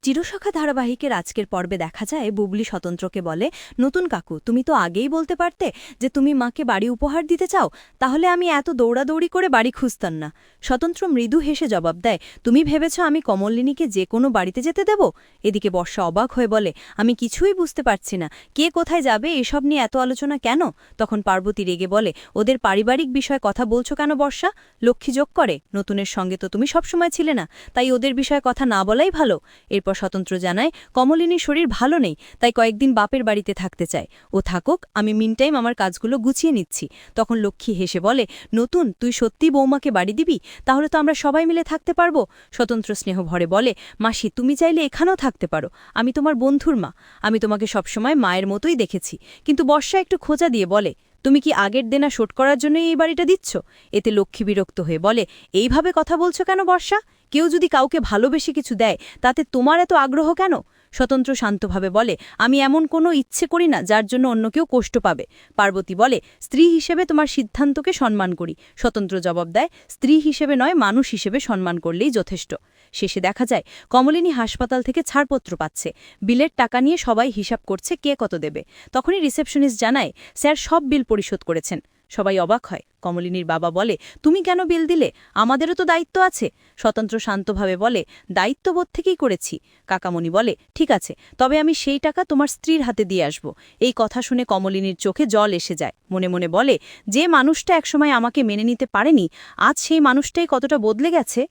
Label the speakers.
Speaker 1: চিরসখা ধারাবাহিকের আজকের পর্বে দেখা যায় বুবলি স্বতন্ত্রকে বলে, নতুন কাকু তুমি তো আগেই বলতে পারতে যে তুমি মাকে বাড়ি উপহার দিতে চাও, তাহলে আমি এত দৌড়াদৌড়ি করে বাড়ি খুঁজতাম না। স্বতন্ত্র মৃদু হেসে জবাব দেয়, তুমি ভেবেছ আমি কমলিনীকে যে কোনো বাড়িতে যেতে দেব? এদিকে বর্ষা অবাক হয়ে বলে, আমি কিছুই বুঝতে পারছি না, কে কোথায় যাবে এসব নিয়ে এত আলোচনা কেন? তখন পার্বতী রেগে বলে, ওদের পারিবারিক বিষয়ে কথা বলছো কেন বর্ষা? লক্ষ্মী যোগ করে, নতুনের সঙ্গে তো তুমি সবসময় ছিলে না, তাই ওদের বিষয়ে কথা না বলাই ভালো। এরপর স্বতন্ত্র জানায়, কমলিনীর শরীর ভালো নেই, তাই কয়েকদিন বাপের বাড়িতে থাকতে চায়। ও থাকুক, আমি মিনটাইম আমার কাজগুলো গুছিয়ে নিচ্ছি। তখন লক্ষ্মী হেসে বলে, নতুন তুই সত্যি বৌমাকে বাড়ি দিবি? তাহলে তো আমরা সবাই মিলে থাকতে পারবো। স্বতন্ত্র স্নেহ ভরে বলে, মাসি তুমি চাইলে এখানেও থাকতে পারো, আমি তোমার বন্ধুর মা, আমি তোমাকে সবসময় মায়ের মতোই দেখেছি। কিন্তু বর্ষা একটু খোঁচা দিয়ে বলে, তুমি কি আগের দেনা শোধ করার জন্যই এই বাড়িটা দিচ্ছ? এতে লক্ষ্মী বিরক্ত হয়ে বলে, এইভাবে কথা বলছো কেন বর্ষা? কেউ যদি কাউকে ভালোবেসে কিছু দেয় তাতে তোমার এত আগ্রহ কেন? স্বতন্ত্র শান্তভাবে বলে, আমি এমন কোনো ইচ্ছে করি না যার জন্য অন্য কেউ কষ্ট পাবে। পার্বতী বলে, স্ত্রী হিসেবে তোমার সিদ্ধান্তকে সম্মান করি। স্বতন্ত্র জবাব দেয়, স্ত্রী হিসেবে নয়, মানুষ হিসেবে সম্মান করলেই যথেষ্ট। শেষে দেখা যায় কমলিনী হাসপাতাল থেকে ছাড়পত্র পাচ্ছে, বিলের টাকা নিয়ে সবাই হিসাব করছে কে কত দেবে। তখনই রিসেপশনিস্ট জানায়, স্যার সব বিল পরিশোধ করেছেন। সবাই অবাক হয়। কমলিনীর বাবা বলে, তুমি কেন বিল দিলে? আমাদেরও তো দায়িত্ব আছে। স্বতন্ত্র শান্তভাবে বলে, দায়িত্ববোধ থেকেই করেছি। কাকামণি বলে, ঠিক আছে, তবে আমি সেই টাকা তোমার স্ত্রীর হাতে দিয়ে আসব। এই কথা শুনে কমলিনীর চোখে জল এসে যায়। মনে মনে বলে, যে মানুষটা একসময় আমাকে মেনে নিতে পারেনি, আজ সেই মানুষটাই কতটা বদলে গেছে।